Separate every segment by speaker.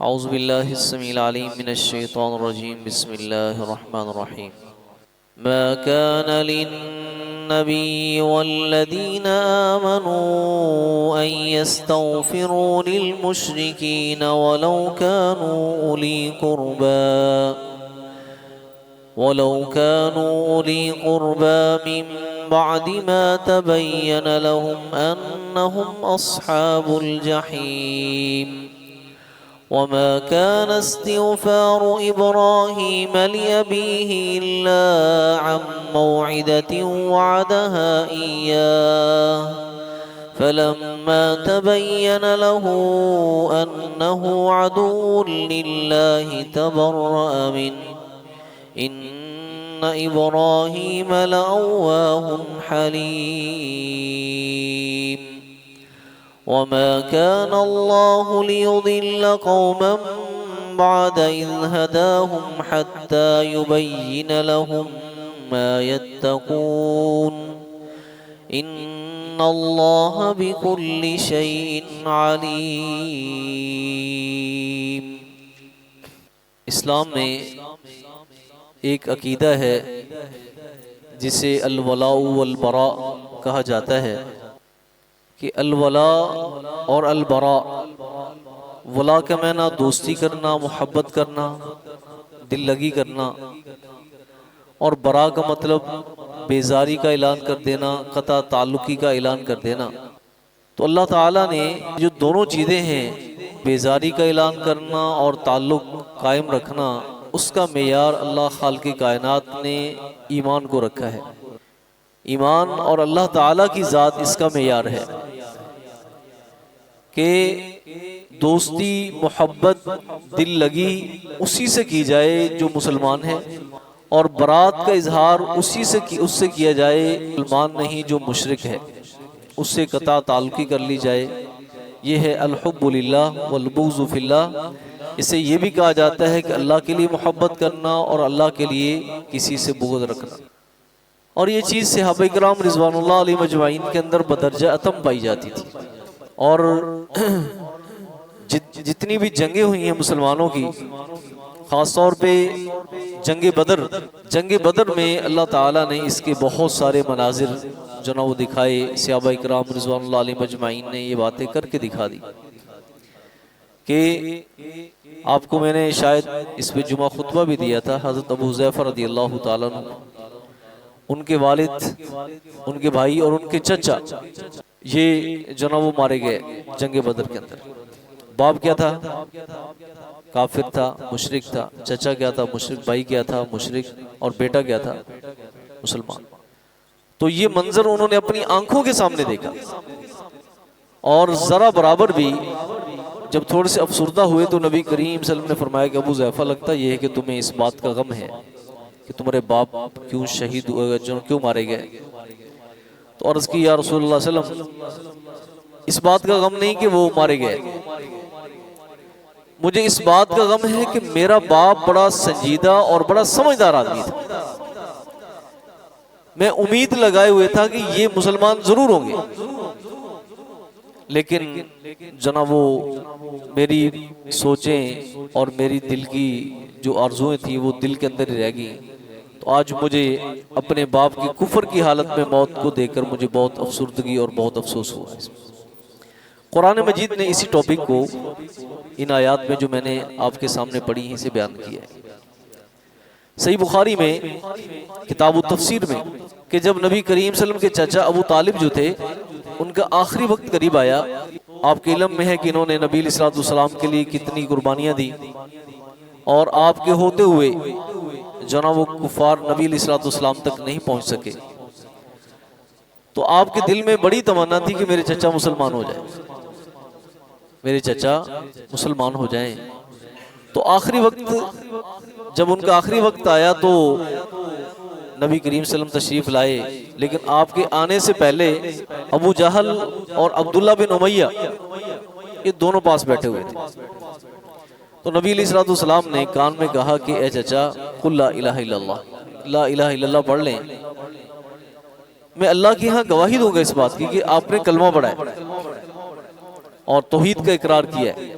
Speaker 1: اعوذ باللہ السمیع العلیم من الشیطان الرجیم بسم اللہ الرحمن الرحیم ما كان للنبي والذين آمنوا أن يستغفروا للمشركين ولو كانوا أولي قربى من بعد ما تبين لهم أنهم أصحاب الجحيم وما كان استغفار إبراهيم لأبيه إلا عن موعدة وعدها إياه فلما تبين له أنه عدو لله تبرأ منه إن إبراهيم لأواه حليم وما كان الله ليضل قوما بعد إذ هداهم حتى يبين لهم ما يتقون إن الله بكل شيء عليم۔ اسلام میں ایک عقیدہ ہے جسے الولاء والبراء کہا جاتا ہے کہ الولاء اور البراء، ولا کا معنی دوستی کرنا، محبت کرنا، دل لگی کرنا، اور برا کا مطلب بیزاری کا اعلان کر دینا، قطع تعلقی کا اعلان کر دینا۔ تو اللہ تعالیٰ نے جو دونوں چیزیں ہیں، بیزاری کا اعلان کرنا اور تعلق قائم رکھنا، اس کا معیار اللہ خالق کائنات نے ایمان کو رکھا ہے۔ ایمان اور اللہ تعالیٰ کی ذات اس کا معیار ہے کہ دوستی، محبت، دل لگی اسی سے کی جائے جو مسلمان ہے، اور برات کا اظہار اس سے کیا جائے مسلمان نہیں جو مشرک ہے، اس سے قطع تعلقی کر لی جائے۔ یہ ہے الحب للہ والبغض فی اللہ۔ اسے یہ بھی کہا جاتا ہے کہ اللہ کے لیے محبت کرنا اور اللہ کے لیے کسی سے بغض رکھنا۔ اور یہ چیز صحابہ کرام رضوان اللہ علیہ مجمعین کے اندر بدرجہ اتم پائی جاتی تھی۔ اور جتنی بھی جنگیں ہوئی ہیں مسلمانوں کی، خاص طور پہ جنگ بدر میں اللہ تعالیٰ نے اس کے بہت سارے مناظر جو نا وہ دکھائے۔ صحابہ کرام رضوان اللہ علیہ مجمعین نے یہ باتیں کر کے دکھا دی کہ آپ کو میں نے شاید اس پہ جمعہ خطبہ بھی دیا تھا۔ حضرت ابو حذیفہ رضی اللہ تعالیٰ عنہ، ان کے والد، ان کے بھائی اور ان کے چچا، یہ جو نا وہ مارے گئے جنگ بدر کے اندر۔ باپ کیا تھا؟ کافر تھا، مشرک تھا۔ چچا کیا تھا؟ مشرک۔ بھائی کیا تھا؟ مشرک۔ اور بیٹا کیا تھا؟ مسلمان۔ تو یہ منظر انہوں نے اپنی آنکھوں کے سامنے دیکھا، اور ذرا برابر بھی جب تھوڑے سے افسردہ ہوئے تو نبی کریم صلی اللہ علیہ وسلم نے فرمایا کہ ابو حذیفہ، لگتا یہ ہے کہ تمہیں اس بات کا غم ہے کہ تمہارے باپ کیوں شہید ہوئے، کیوں مارے گئے؟ تو عرض کی یا رسول اللہ صلی اللہ علیہ وسلم، اس بات کا غم نہیں کہ وہ مارے گئے، مجھے اس بات کا غم ہے کہ میرا باپ بڑا سنجیدہ اور بڑا سمجھدار آدمی تھا، میں امید لگائے ہوئے تھا کہ یہ مسلمان ضرور ہوں گے، لیکن جناب وہ میری سوچیں اور میری دل کی جو آرزویں تھیں وہ دل کے اندر ہی رہ گئیں۔ تو آج مجھے اپنے باپ کی کفر کی حالت میں موت کو دیکھ کر مجھے بہت افسردگی اور بہت افسوس ہوا ہے۔ قرآن مجید نے اسی ٹاپک کو ان آیات میں جو میں نے آپ کے سامنے پڑھی ہیں اسے بیان کیا ہے۔ صحیح بخاری میں کتاب التفسیر میں کہ جب نبی کریم صلی اللہ علیہ وسلم کے چچا ابو طالب جو تھے، ان کا آخری وقت قریب آیا، آپ کے علم میں ہے کہ انہوں نے نبی علیہ السلام کے لیے کتنی قربانیاں دی، اور آپ کے ہوتے ہوئے جناب وہ کفار نبی علیہ السلام تک نہیں پہنچ سکے۔ تو آپ کے دل میں بڑی تمنا تھی کہ میرے چچا مسلمان ہو جائیں، میرے چچا مسلمان ہو جائیں۔ تو آخری وقت جب ان کا آخری وقت آیا تو نبی کریم صلی اللہ علیہ وسلم تشریف لائے، لیکن آپ کے آنے سے پہلے ابو جہل اور عبداللہ بن امیہ یہ دونوں پاس بیٹھے ہوئے تھے۔ تو نبی علیہ السلام نے کان میں کہا کہ اے چچا، قل لا الہ الا اللہ، لا الہ الا اللہ پڑھ لیں، میں اللہ کے ہاں گواہی دوں گا اس بات کی کہ آپ نے کلمہ پڑھا ہے اور توحید کا اقرار کیا ہے۔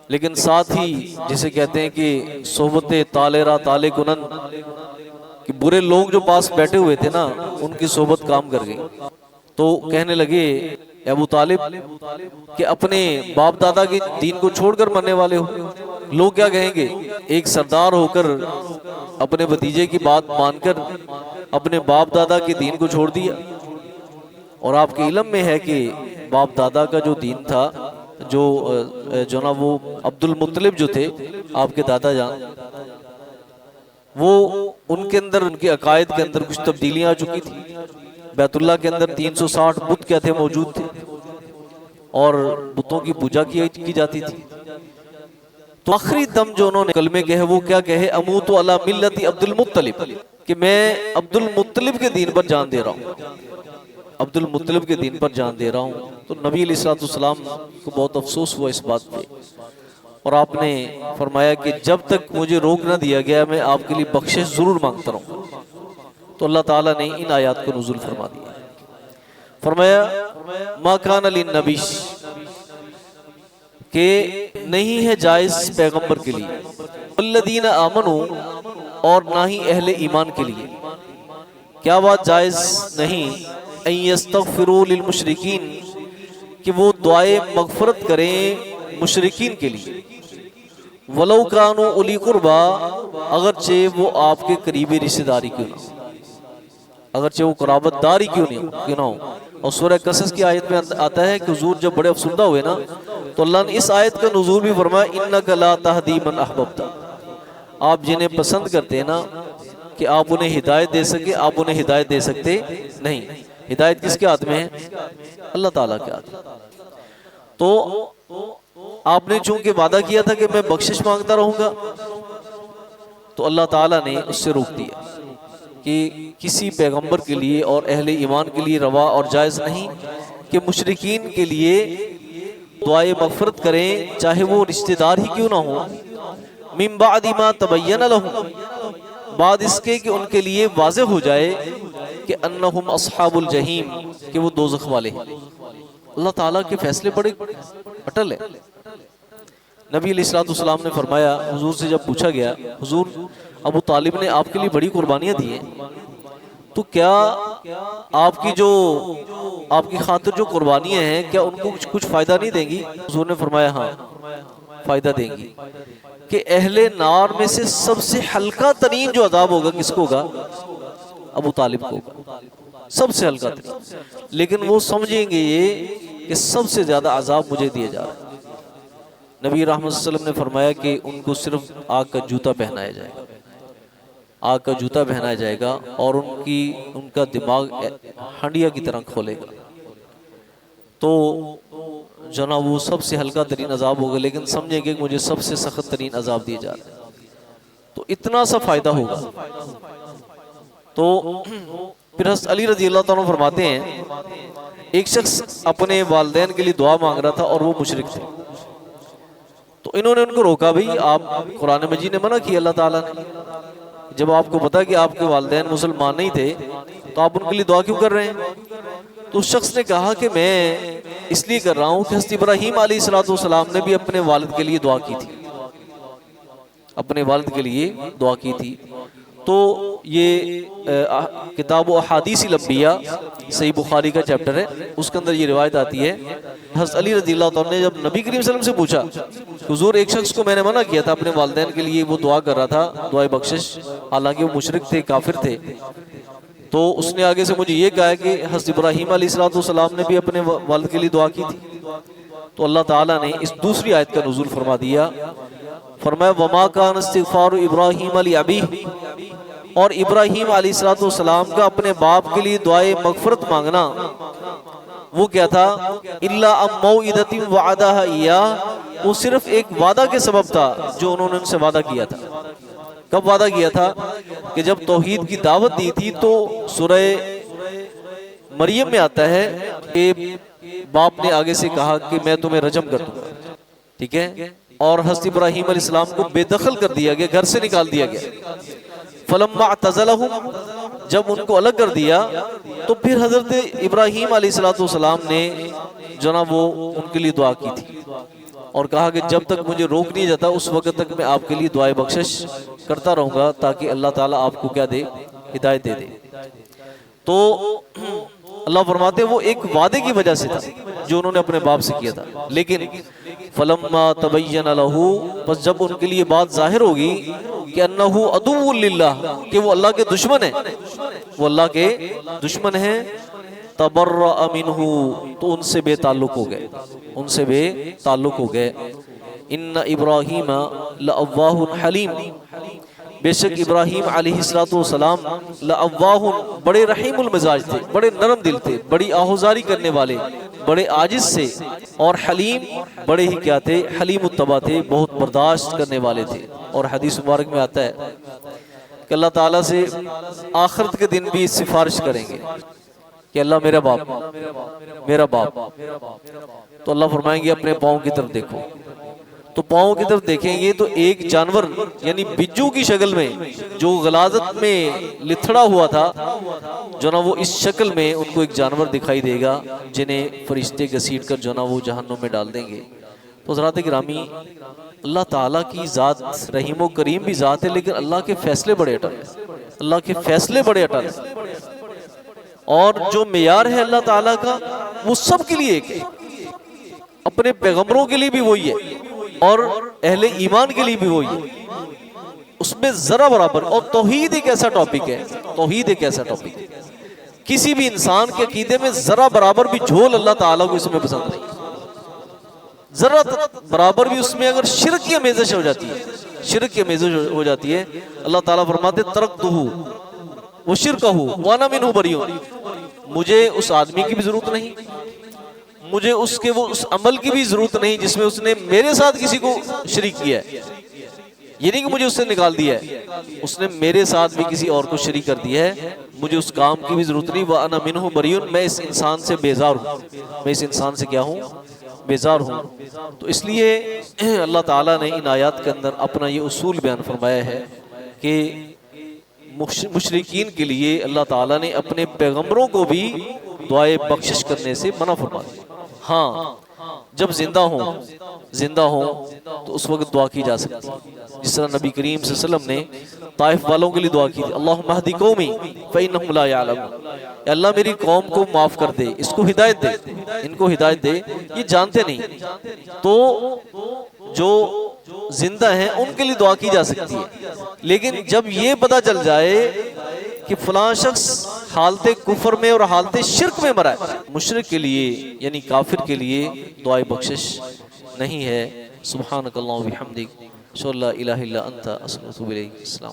Speaker 1: لیکن ساتھ ہی جسے کہتے ہیں کہ صحبت طالرہ طالع کنن، کہ برے لوگ جو پاس بیٹھے ہوئے تھے نا ان کی صحبت کام کر گئی، تو کہنے لگے ابو طالب کہ اپنے باپ دادا کے دین کو چھوڑ کر مرنے والے ہو، لوگ کیا کہیں گے؟ ایک سردار ہو کر اپنے بھتیجے کی بات مان کر اپنے باپ دادا کے دین کو چھوڑ دیا۔ اور آپ کے علم میں ہے کہ باپ دادا کا جو دین تھا، جو نا وہ عبد المطلب جو تھے آپ کے دادا جان، وہ ان کے اندر، ان کے عقائد کے اندر کچھ تبدیلیاں آ چکی تھی۔ بیت اللہ کے اندر 360 بت کیا تھے؟ موجود تھے، اور بتوں کی پوجا کی جاتی تھی۔ تو آخری دم جو انہوں نے کلمے کہے وہ کیا کہے؟ اموت علی ملت عبد المطلب، کہ میں عبد المطلب کے دین پر جان دے رہا ہوں، عبد المطلب کے دین پر جان دے رہا ہوں۔ تو نبی علیہ السلام کو بہت افسوس ہوا اس بات پہ، اور آپ نے فرمایا کہ جب تک مجھے روک نہ دیا گیا میں آپ کے لیے بخشش ضرور مانگتا رہوں۔ تو اللہ تعالیٰ نے ان آیات کو نزول فرما دیا، فرمایا ما کان للنبی، کہ نہیں ہے جائز پیغمبر کے لیے، والذین آمنوا، اور نہ ہی اہل ایمان کے لیے، کیا بات جائز نہیں؟ ان یستغفروا للمشرکین، کہ وہ دعائے مغفرت کریں مشرکین کے لیے، ولو کانوا اولی قربا، اگرچہ وہ آپ کے قریبی رشتہ داری کیوں نہ ہو، اگرچہ وہ قرابت داری کیوں نہ ہو۔ اور سورہ قصص کی آیت میں آتا ہے کہ حضور جب بڑے افسردہ ہوئے نا تو اللہ نے اس آیت کا نزول بھی فرمایا انک لا تہدی من احببت، آپ جنہیں پسند کرتے ہیں نا کہ آپ انہیں ہدایت دے سکے، آپ انہیں ہدایت دے سکتے نہیں۔ ہدایت کس کے ہاتھ میں ہے؟ اللہ تعالیٰ کے ہاتھ میں۔ تو آپ نے چونکہ وعدہ کیا تھا کہ میں بخشش مانگتا رہوں گا، تو اللہ تعالیٰ نے اس سے روک دیا کہ کسی پیغمبر کے لیے اور اہل ایمان کے لیے روا اور جائز نہیں کہ مشرکین کے لیے دعائے مغفرت کریں، چاہے وہ رشتہ دار ہی کیوں نہ ہو، من بعد ما تبین لہم، بعد اس کے کہ ان کے لیے واضح ہو جائے کہ انہم اصحاب الجحیم، کہ وہ دوزخ والے ہیں۔ اللہ تعالیٰ کے فیصلے بڑے اٹل ہیں۔ نبی علیہ السلام نے فرمایا، حضور سے جب پوچھا گیا حضور ابو طالب نے آپ کے لیے بڑی قربانیاں دی ہیں، تو کیا آپ کی خاطر جو قربانیاں ہیں کیا ان کو کچھ فائدہ نہیں دیں گی؟ حضور نے فرمایا ہاں فائدہ دیں گی، کہ اہل نار میں سے سب سے ہلکا ترین جو عذاب ہوگا کس کو ہوگا؟ ابو طالب کو ہوگا، سب سے ہلکا ترین، لیکن وہ سمجھیں گے یہ کہ سب سے زیادہ عذاب مجھے دیا جا رہا ہے۔ نبی رحمت صلی اللہ علیہ وسلم نے فرمایا کہ ان کو صرف آگ کا جوتا پہنایا جائے گا، آگ کا جوتا پہنایا جائے گا، اور ان کا دماغ ہنڈیا کی طرح کھولے گا، تو جناب وہ سب سے ہلکا ترین عذاب ہوگا، لیکن سمجھیں گے کہ مجھے سب سے سخت ترین عذاب دیے جا رہے ہیں، تو اتنا سا فائدہ ہوگا۔ تو پھر حضرت علی رضی اللہ تعالیٰ فرماتے ہیں ایک شخص اپنے والدین کے لیے دعا مانگ رہا تھا اور وہ مشرک تھے، تو انہوں نے ان کو روکا، بھئی آپ قرآن مجید نے منع کیا اللہ تعالیٰ نے، جب آپ کو پتا کہ آپ کے والدین مسلمان نہیں تھے تو آپ ان کے لیے دعا کیوں کر رہے ہیں؟ تو اس شخص نے کہا کہ میں اس لیے کر رہا ہوں کہ حضرت ابراہیم علیہ السلام نے بھی اپنے والد کے لیے دعا کی تھی، اپنے والد کے لیے دعا کی تھی۔ تو یہ کتاب احادیث الانبیاء صحیح بخاری کا چیپٹر ہے، اس کے اندر یہ روایت آتی ہے، حضرت علی رضی اللہ تعالیٰ نے جب نبی کریم صلی اللہ علیہ وسلم سے پوچھا، حضور ایک شخص کو میں نے منع کیا تھا اپنے والدین کے لیے، وہ دعا کر رہا تھا دعائے بخشش، حالانکہ وہ مشرک تھے، کافر تھے، تو اس نے آگے سے مجھے یہ کہا کہ حضرت ابراہیم علیہ السلام نے بھی اپنے والد کے لیے دعا کی تھی۔ تو اللہ تعالیٰ نے اس دوسری آیت کا نزول فرما دیا، فرمایا وما کان استغفار ابراہیم لابیہ، اور ابراہیم علیہ السلام کا اپنے باپ کے لیے دعائے مغفرت مانگنا وہ کیا تھا؟ الا ام موعدۃ وعدها ایاہ، وہ صرف ایک وعدہ کے سبب تھا جو انہوں نے ان سے وعدہ کیا تھا۔ کب وعدہ کیا تھا؟ کہ جب توحید کی دعوت دی تھی، تو سورہ مریم میں آتا ہے کہ باپ نے آگے سے کہا کہ میں تمہیں رجم کر دوں گا، ٹھیک ہے، اور حضرت ابراہیم علیہ السلام کو بے دخل کر دیا گیا، گھر سے نکال دیا گیا۔ فلما اعتزلہم، جب ان کو الگ کر دیا تو پھر حضرت ابراہیم علیہ السلام نے جناب وہ ان کے لیے دعا کی تھی، اور کہا کہ جب تک مجھے روک نہیں جاتا اس وقت تک میں آپ کے لیے دعائے بخشش کرتا رہوں گا تاکہ اللہ تعالیٰ آپ کو کیا دے، ہدایت دے دے۔ تو اللہ فرماتے ہیں وہ ایک وعدے کی وجہ سے تھا جو انہوں نے اپنے باپ سے کیا تھا، لیکن فلما تبین لہ، بس جب ان کے لیے بات ظاہر ہوگی کہ انہ عدو للہ، کہ وہ اللہ کے دشمن ہیں، وہ اللہ کے دشمن ہیں، تبرأ منہ، تو ان سے بے تعلق ہو گئے، ان سے بے تعلق ہو گئے۔ ان ابراہیم لأواہ حلیم، بے شک ابراہیم علیہ السلام لأواہ، بڑے رحیم المزاج تھے، بڑے نرم دل تھے، بڑی آہوزاری کرنے والے، بڑے عاجز سے، اور حلیم بڑے ہی کیا تھے، حلیم الطبع تھے، بہت برداشت کرنے والے تھے۔ اور حدیث مبارک میں آتا ہے کہ اللہ تعالیٰ سے آخرت کے دن بھی سفارش کریں گے کہ اللہ میرا باپ، میرا باپ، تو اللہ فرمائیں گے اپنے پاؤں کی طرف دیکھو، تو پاؤں کی طرف دیکھیں گے تو ایک جانور یعنی بجو کی شکل میں جو غلاظت میں لتھڑا ہوا تھا جو نا، وہ اس شکل میں ان کو ایک جانور دکھائی دے گا جنہیں فرشتے گھسیٹ کر جو نا وہ جہنم میں ڈال دیں گے۔ تو حضرات گرامی، اللہ تعالیٰ کی ذات رحیم و کریم بھی ذات ہے، لیکن اللہ کے فیصلے بڑے اٹل ہیں، اللہ کے فیصلے بڑے اٹل ہیں، اور جو معیار ہے اللہ تعالیٰ کا وہ سب کے لیے ایک ہے، اپنے پیغمبروں کے لیے بھی وہی ہے اور اہل ایمان کے لیے بھی وہی ہے، اس میں ذرا برابر۔ اور توحید ایک ایسا ٹاپک ہے، توحید ایک ایسا ٹاپک ہے، کسی بھی انسان کے عقیدے میں ذرا برابر بھی جھول اللہ تعالیٰ کو اس میں پسند نہیں، ذرا برابر بھی اس میں اگر شرک کی آمیزش ہو جاتی ہے، شرک کی آمیزش ہو جاتی ہے، اللہ تعالیٰ فرماتے ترکتہ وشرکہ وانا منہ بریء، مجھے اس آدمی کی بھی ضرورت نہیں، مجھے اس کے وہ اس عمل کی بھی ضرورت نہیں جس میں اس نے میرے ساتھ کسی کو شریک کیا ہے، یہ نہیں کہ مجھے اس سے نکال دیا ہے، اس نے میرے ساتھ بھی کسی اور کو شریک کر دیا ہے، مجھے اس کام کی بھی ضرورت نہیں، وَأَنَا مِنْهُ بَرِيٌّ، میں اس انسان سے بیزار ہوں، میں اس انسان سے کیا ہوں، بیزار ہوں۔ تو اس لیے اللہ تعالیٰ نے ان آیات کے اندر اپنا یہ اصول بیان فرمایا ہے کہ مشرکین کے لیے اللہ تعالیٰ نے اپنے پیغمبروں کو بھی دعائے بخشش کرنے سے منع فرما دیا۔ ہاں جب زندہ ہوں تو اس وقت دعا کی جا سکتی ہے، جس طرح نبی کریم صلی اللہ علیہ وسلم نے طائف والوں کے لیے دعا کی تھی، اللہم اہد قومی فإنہم لا یعلمون، اے اللہ میری قوم کو معاف کر دے، اس کو ہدایت دے، ان کو ہدایت دے، یہ جانتے نہیں۔ تو جو زندہ ہیں ان کے لیے دعا کی جا سکتی ہے، لیکن جب یہ پتہ چل جائے کہ فلاں شخص حالت کفر میں اور حالت شرک میں مرا ہے، مشرک کے لیے یعنی کافر کے لیے دعائے بخشش نہیں ہے۔ سبحانک اللہم و بحمدک، اشہد ان لا الہ الا انت، استغفرک و اتوب الیک۔ السلام علیکم۔